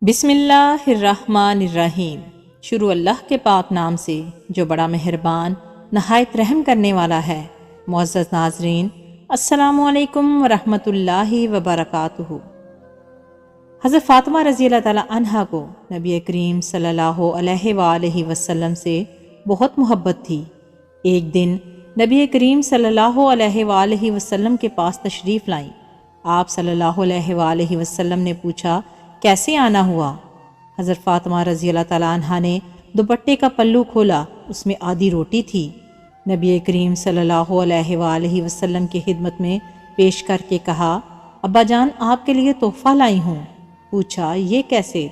بسم اللہ الرحمن الرحیم۔ شروع اللہ کے پاک نام سے جو بڑا مہربان نہایت رحم کرنے والا ہے۔ معزز ناظرین، السلام علیکم ورحمۃ اللہ وبرکاتہ۔ حضرت فاطمہ رضی اللہ تعالی عنہا کو نبی کریم صلی اللہ علیہ وآلہ وسلم سے بہت محبت تھی۔ ایک دن نبی کریم صلی اللہ علیہ وآلہ وسلم کے پاس تشریف لائیں۔ آپ صلی اللہ علیہ وآلہ وسلم نے پوچھا، کیسے آنا ہوا؟ حضرت فاطمہ رضی اللہ تعالی عنہا نے دوپٹے کا پلو کھولا، اس میں آدھی روٹی تھی۔ نبی کریم صلی اللہ علیہ وآلہ وسلم کی خدمت میں پیش کر کے کہا، ابا جان آپ کے لیے تحفہ لائی ہوں۔ پوچھا، یہ کیسے؟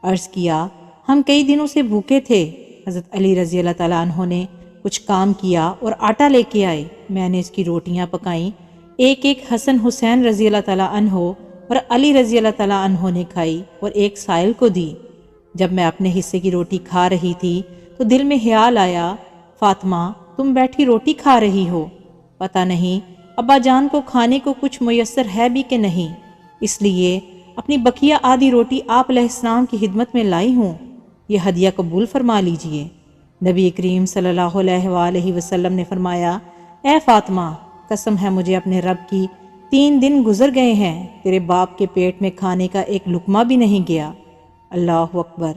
عرض کیا، ہم کئی دنوں سے بھوکے تھے۔ حضرت علی رضی اللہ تعالیٰ عنہ نے کچھ کام کیا اور آٹا لے کے آئے، میں نے اس کی روٹیاں پکائیں، ایک ایک حسن حسین رضی اللہ تعالیٰ عنہ اور علی رضی اللہ تعالیٰ عنہ نے کھائی اور ایک سائل کو دی۔ جب میں اپنے حصے کی روٹی کھا رہی تھی تو دل میں خیال آیا، فاطمہ تم بیٹھی روٹی کھا رہی ہو، پتہ نہیں ابا جان کو کھانے کو کچھ میسر ہے بھی کہ نہیں، اس لیے اپنی بقیہ آدھی روٹی آپ علیہ السلام کی خدمت میں لائی ہوں، یہ ہدیہ قبول فرما لیجئے۔ نبی کریم صلی اللہ علیہ وآلہ وسلم نے فرمایا، اے فاطمہ، قسم ہے مجھے اپنے رب کی، 3 دن گزر گئے ہیں تیرے باپ کے پیٹ میں کھانے کا ایک لقمہ بھی نہیں گیا۔ اللہ اکبر۔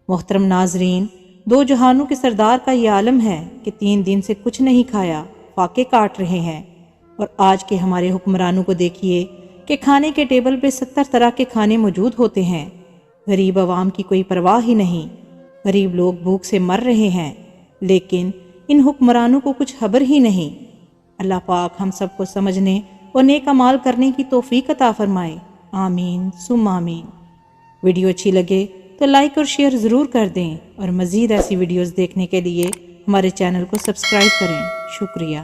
محترم ناظرین، 2 جہانوں کے سردار کا یہ عالم ہے کہ 3 دن سے کچھ نہیں کھایا، فاقے کاٹ رہے ہیں، اور آج کے ہمارے حکمرانوں کو دیکھیے کہ کھانے کے ٹیبل پہ 70 طرح کے کھانے موجود ہوتے ہیں، غریب عوام کی کوئی پرواہ ہی نہیں، غریب لوگ بھوک سے مر رہے ہیں، لیکن ان حکمرانوں کو کچھ خبر ہی نہیں۔ اللہ پاک ہم سب کو سمجھنے اور نیک اعمال کرنے کی توفیق عطا فرمائے، آمین ثم آمین۔ ویڈیو اچھی لگے تو لائک اور شیئر ضرور کر دیں، اور مزید ایسی ویڈیوز دیکھنے کے لیے ہمارے چینل کو سبسکرائب کریں۔ شکریہ۔